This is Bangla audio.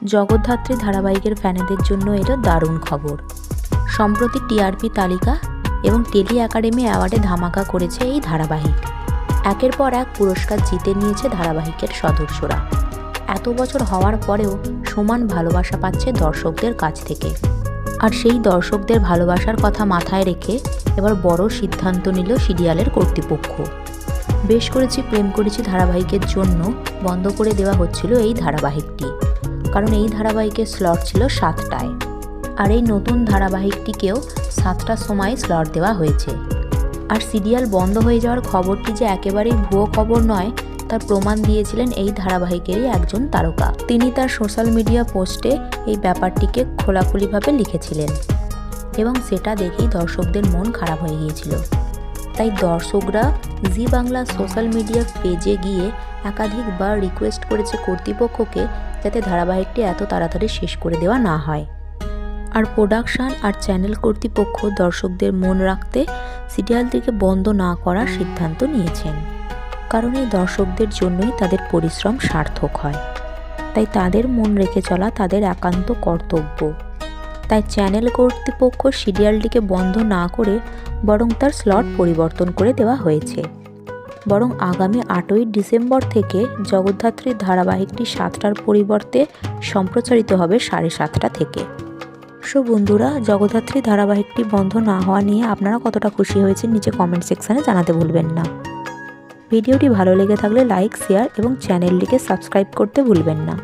জগদ্ধাত্রী ধারাবাহিকের ফ্যানেদের জন্য এলো দারুণ খবর। সম্প্রতি টিআরপি তালিকা এবং টেলি একাডেমি অ্যাওয়ার্ডে ধামাকা করেছে এই ধারাবাহিক। একের পর এক পুরস্কার জিতে নিয়েছে ধারাবাহিকের সদস্যরা। এত বছর হওয়ার পরেও সমান ভালোবাসা পাচ্ছে দর্শকদের কাছ থেকে। আর সেই দর্শকদের ভালোবাসার কথা মাথায় রেখে এবার বড় সিদ্ধান্ত নিল সিরিয়ালের কর্তৃপক্ষ। বেশ করেছি প্রেম করেছি ধারাবাহিকের জন্য বন্ধ করে দেওয়া হচ্ছিল এই ধারাবাহিকটি, কারণ এই ধারাবাহিকের স্লট ছিল 7টায়। আর এই নতুন ধারাবাহিকটিকেও 7টার সময় স্লট দেওয়া হয়েছে। আর সিরিয়াল বন্ধ হয়ে যাওয়ার খবরটি যে একেবারেই ভুয়ো খবর নয় তার প্রমাণ দিয়েছিলেন এই ধারাবাহিকেরই একজন তারকা। তিনি তার সোশ্যাল মিডিয়া পোস্টে এই ব্যাপারটিকে খোলাখুলিভাবে লিখেছিলেন এবং সেটা দেখেই দর্শকদের মন খারাপ হয়ে গিয়েছিল। তাই দর্শকরা জি বাংলা সোশ্যাল মিডিয়া পেজে গিয়ে একাধিকবার রিকোয়েস্ট করেছে কর্তৃপক্ষকে যাতে ধারাবাহিকটি এত তাড়াতাড়ি শেষ করে দেওয়া না হয়। আর প্রোডাকশন আর চ্যানেল কর্তৃপক্ষ দর্শকদের মন রাখতে সিরিয়ালটিকে বন্ধ না করার সিদ্ধান্ত নিয়েছেন, কারণ এই দর্শকদের জন্যই তাদের পরিশ্রম সার্থক হয়। তাই তাদের মন রেখে চলা তাদের একান্ত কর্তব্য। তাই চ্যানেল কর্তৃপক্ষ সিরিয়ালটিকে বন্ধ না করে বরং তার স্লট পরিবর্তন করে দেওয়া হয়েছে। বরং আগামী 8ই ডিসেম্বর থেকে জগদ্ধাত্রী ধারাবাহিকটি 7টার পরিবর্তে সম্প্রচারিত হবে 7:30 থেকে। সো বন্ধুরা, জগদ্ধাত্রী ধারাবাহিকটি বন্ধ না হওয়া নিয়ে আপনারা কতটা খুশি হয়েছেন নিচে কমেন্ট সেকশানে জানাতে ভুলবেন না। ভিডিওটি ভালো লেগে থাকলে লাইক, শেয়ার এবং চ্যানেলটিকে সাবস্ক্রাইব করতে ভুলবেন না।